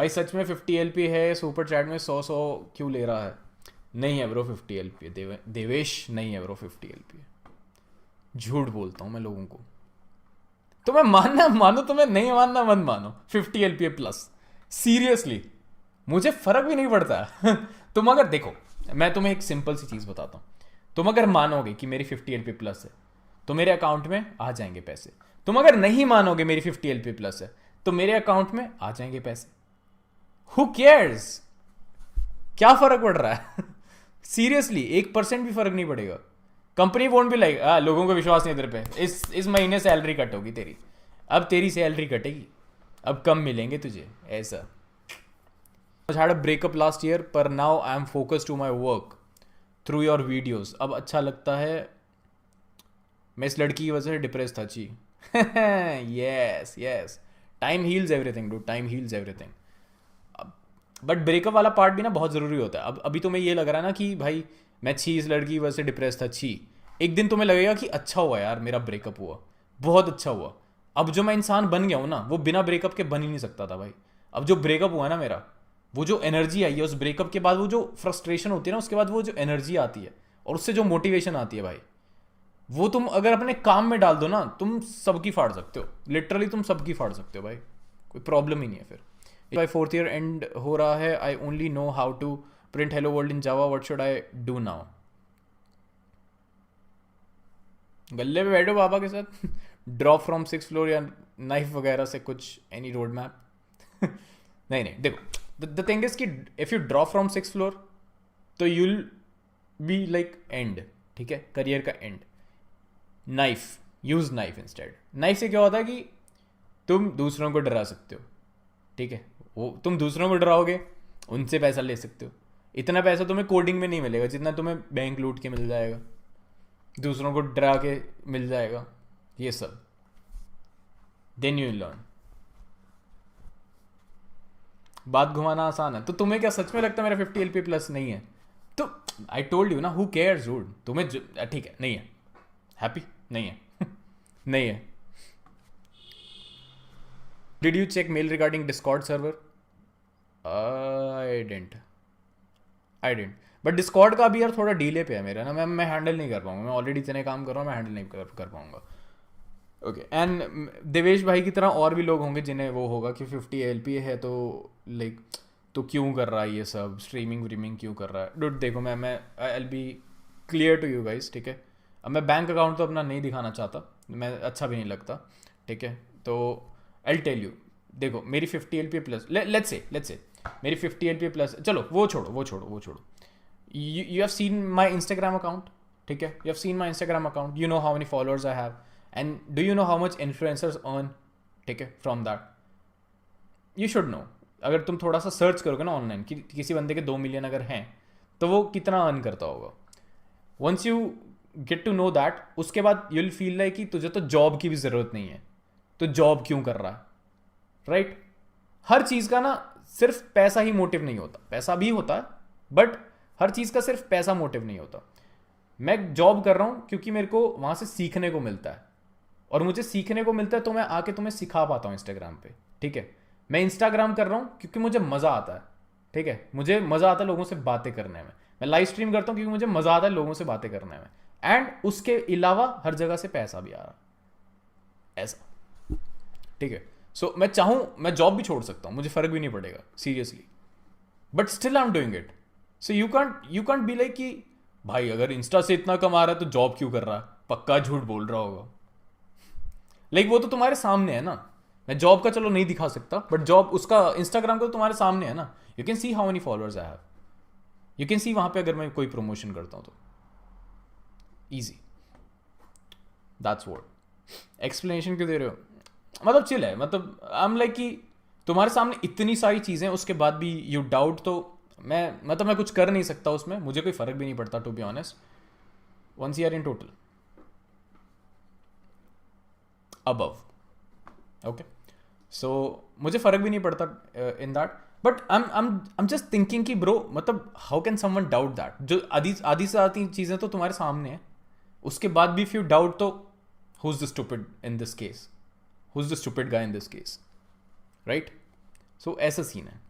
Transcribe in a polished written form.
भाई सच में 50 LP है, सुपर चैट में 100 क्यों ले रहा है? नहीं है ब्रो 50 LP, देवेश नहीं है ब्रो 50 LP। झूठ बोलता हूँ मैं लोगों को। तुम्हें मानना मानो, तुम्हें नहीं मानना मत मानो। 50 LP प्लस, सीरियसली मुझे फर्क भी नहीं पड़ता। तुम अगर देखो, मैं तुम्हें एक सिंपल सी चीज़ बताता हूँ। तुम अगर मानोगे कि मेरी 50 LP प्लस है तो मेरे अकाउंट में आ जाएंगे पैसे। तुम अगर नहीं मानोगे मेरी 50 LP प्लस है तो मेरे अकाउंट में आ जाएंगे पैसे। Who cares? क्या फर्क पड़ रहा है? सीरियसली 1% भी फर्क नहीं पड़ेगा। कंपनी वोंट भी लाइक, लोगों को विश्वास नहीं तेरे पे, इस महीने सैलरी कट होगी तेरी, अब तेरी सैलरी कटेगी, अब कम मिलेंगे तुझे, ऐसा। I had a breakup last year, पर now I am focused to my work through your videos। अब अच्छा लगता है। मैं इस लड़की की वजह से डिप्रेस था जी। Yes yes, time heals everything do, time heals everything. But breakup वाला पार्ट भी ना बहुत ज़रूरी होता है। अब अभी तुम्हें ये लग रहा है ना कि भाई मैं छी इस लड़की की वजह से डिप्रेस था छी, एक दिन तुम्हें लगेगा कि अच्छा हुआ यार मेरा ब्रेकअप हुआ, बहुत अच्छा हुआ। अब जो मैं इंसान बन गया हूँ ना, वो बिना ब्रेकअप के बन ही नहीं सकता था भाई। अब जो ब्रेकअप हुआ ना मेरा, वो जो एनर्जी आई है उस ब्रेकअप के बाद, वो जो फ्रस्ट्रेशन होती है ना उसके बाद, वो जो एनर्जी आती है और उससे जो मोटिवेशन आती है भाई, वो तुम अगर अपने काम में डाल दो ना, तुम सबकी फाड़ सकते हो, लिटरली तुम सबकी फाड़ सकते हो भाई, कोई प्रॉब्लम ही नहीं है फिर। भाई 4th ईयर एंड हो रहा है, I only know how to print hello world in Java, what should I do now? गल्ले पे बैठो पापा के साथ। ड्रॉप फ्रॉम 6th फ्लोर या नाइफ वगैरह से कुछ, एनी रोड मैप? नहीं नहीं, देखो द थिंग इज कि if you drop from 6th floor तो यूल बी लाइक एंड, ठीक है, करियर का end. Knife, use knife instead. Knife से क्या होता है कि तुम दूसरों को डरा सकते हो, ठीक है, वो तुम दूसरों को डराओगे, उनसे पैसा ले सकते हो। इतना पैसा तुम्हें कोडिंग में नहीं मिलेगा जितना तुम्हें बैंक लूट के मिल जाएगा, दूसरों को डरा के मिल जाएगा, ये सब। Then you learn. बात घुमाना आसान है। तो तुम्हें क्या सच में लगता है मेरा 50 LP प्लस नहीं है? तो आई टोल्ड यू ना, हु केयर्स डूड। तुम्हें ठीक है, नहीं है, हैप्पी नहीं है। नहीं है। Did you check mail regarding Discord server? I didn't. But Discord का भी यार थोड़ा डीले पे है मेरा ना, मैं हैंडल नहीं कर पाऊंगा। मैं ऑलरेडी इतने काम कर रहा हूँ, मैं हैंडल नहीं कर पाऊंगा। ओके, एंड देवेश भाई की तरह और भी लोग होंगे जिन्हें वो होगा कि 50 LP है तो लाइक, तो क्यों कर रहा है ये सब, स्ट्रीमिंग व्रीमिंग क्यों कर रहा है? डूड देखो, मैं I will be clear to you guys, ठीक है। अब मैं बैंक अकाउंट तो अपना नहीं दिखाना चाहता, मैं अच्छा भी नहीं लगता, ठीक है। तो आई टेल यू, देखो मेरी 50 LP प्लस, लेट्स से मेरी 50 LP प्लस, चलो वो छोड़ो। You have seen my Instagram account, ठीक है, you have seen my Instagram account, you know how many followers I have, and do you know how much influencers earn, ठीक है, from that you should know. अगर तुम थोड़ा सा search करोगे ना ऑनलाइन कि किसी बंदे के 2 मिलियन अगर हैं तो वो कितना अर्न करता होगा, once you get to know that, उसके बाद यू विल फील लाइक कि तुझे तो जॉब की भी ज़रूरत नहीं है, तो जॉब क्यों कर रहा है, राइट? हर चीज़ का ना सिर्फ पैसा ही मोटिव नहीं होता, पैसा भी होता है, बट हर चीज़ का सिर्फ पैसा मोटिव नहीं होता। मैं जॉब कर रहा हूँ क्योंकि मेरे को वहाँ से सीखने को मिलता है, और मुझे सीखने को मिलता है तो मैं आके तुम्हें सिखा पाता हूँ इंस्टाग्राम पे, ठीक है। मैं इंस्टाग्राम कर रहा हूँ क्योंकि मुझे मज़ा आता है, ठीक है, मुझे मज़ा आता है लोगों से बातें करने में। मैं लाइव स्ट्रीम करता हूँ क्योंकि मुझे मज़ा आता है लोगों से बातें करने में, एंड उसके अलावा हर जगह से पैसा भी आ रहा है, ऐसा, ठीक है। सो मैं चाहूँ मैं जॉब भी छोड़ सकता हूँ, मुझे फ़र्क भी नहीं पड़ेगा seriously, but still I am doing it. So you can't be like कि भाई अगर इंस्टा से इतना कमा रहा है तो जॉब क्यों कर रहा है, पक्का झूठ बोल रहा होगा। लाइक वो तो तुम्हारे सामने है ना, मैं जॉब का चलो नहीं दिखा सकता, बट जॉब उसका इंस्टाग्राम का तो तुम्हारे सामने है ना। You can see how many followers I have, you can see वहां पे अगर मैं कोई प्रमोशन करता हूं तो ईजी। That's what. एक्सप्लेनेशन क्यों दे रहे हो? मतलब चिल है, मतलब आई एम लाइक कि तुम्हारे सामने इतनी सारी चीज़ें उसके बाद भी यू डाउट, तो मैं कुछ कर नहीं सकता उसमें, मुझे कोई फ़र्क भी नहीं पड़ता to be honest, once you are in total above, okay. So मुझे फ़र्क भी नहीं पड़ता in that, but I am just thinking कि ब्रो, मतलब how can someone doubt that? जो आधी से आधी चीज़ें तो तुम्हारे सामने हैं, उसके बाद भी इफ यू डाउट, तो who is the stupid in this case, who is the stupid guy in this case, right? So ऐसा सीन है।